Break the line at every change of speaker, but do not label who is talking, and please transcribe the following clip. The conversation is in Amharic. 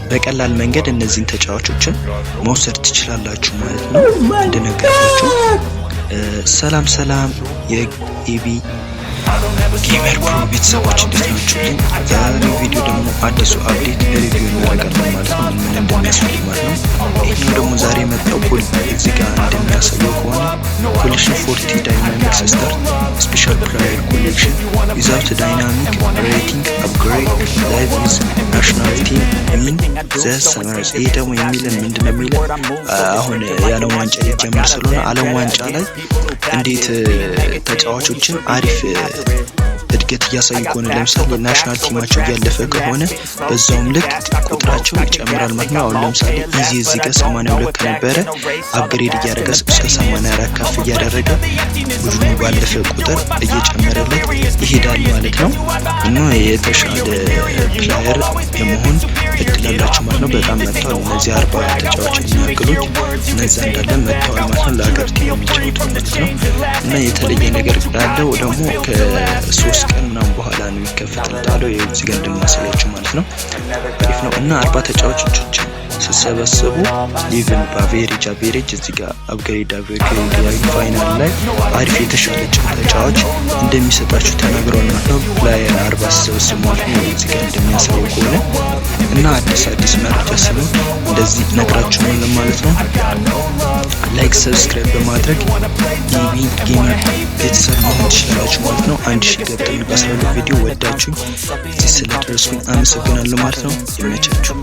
በቀላል መንገድ እነዚህን ተጫዋቾችን መውሰድ ትችላላችሁ ማለት ነው። እንደነገርኳችሁ ሰላም የኤቢ ጌመር ፕሮ ቤተሰቦች እንዴት ናችሁ? ዛሬው ቪዲዮ ደግሞ አዲሱ አፕዴት ሪቪው እናደርጋለን ማለት ነው። ምን እንደሚያስፈልግ ማለት ነው። ይሄኛው ደግሞ ዛሬ የመጣው ፖል እዚህ ጋር እንደሚያሳየው ከሆነ ኮሌክሽን 40 ዳይናሚክስ ስታርት ስፔሻል ፕሌየር ኮሌክሽን ዊዛውት ዳይናሚክ ሬቲንግ አፕግሬድ ላይቭ ዊዝ ናሽናል ቲም ሚን ዘ ሰመርስ። ይሄ ደግሞ የሚለን ምንድነው የሚለው አሁን የዓለም ዋንጫ ሊጀምር ስለሆነ ዓለም ዋንጫ ላይ እንዴት ተጫዋቾችን አሪፍ እድገት እያሳዩ ከሆነ ለምሳሌ ናሽናል ቲማቸው እያለፈ ከሆነ በዛውም ልክ ቁጥራቸው ይጨምራል ማለት ነው። አሁን ለምሳሌ ኢዚ እዚህ ጋር 82 ከነበረ አፕግሬድ እያደረገ እስከ 84 ከፍ እያደረገ ቡድኑ ባለፈ ቁጥር እየጨመረለት ይሄዳል ማለት ነው። እና የተሻለ ፕሌየር የመሆን እድል አላቸው ማለት ነው። በጣም መጥተዋል እነዚህ 40 ተጫዋቾች የሚያክሉት እነዛ እንዳለ መጥተዋል ማለት ነው። ለሀገር ቲም የሚጫወቱ ማለት ነው። እና የተለየ ነገር ያለው ደግሞ ከ3 ቀን ምናምን በኋላ ነው የሚከፈትልታለው እዚህ ጋር እንደማሳያችሁ ማለት ነው። አሪፍ ነው። እና 40 ተጫዋቾች ሲሰበሰቡ ኢቭን በአቬሬጅ እዚህ ጋር አፕግሬድ ፋይናል ላይ አሪፍ የተሻለ ተጫዋች እንደሚሰጣችሁ ተናግረዋል ማለት ነው። ፕሌየር 40 ሲሰበሰቡ ማለት ነው እዚህ ጋር እንደሚያሳየው ከሆነ እና አዲስ መረጃ ሲኖር እንደዚህ ነግራችኋለሁ ማለት ነው። ላይክ ሰብስክራይብ በማድረግ ኢቢ ጌመር ቤተሰብ መሆን ትችላላችሁ ማለት ነው። 1000 ገብተን በ12 ቪዲዮ ወዳችሁ እዚህ ስለደረስኩኝ አመሰግናለሁ ማለት ነው። ይመቻችሁ።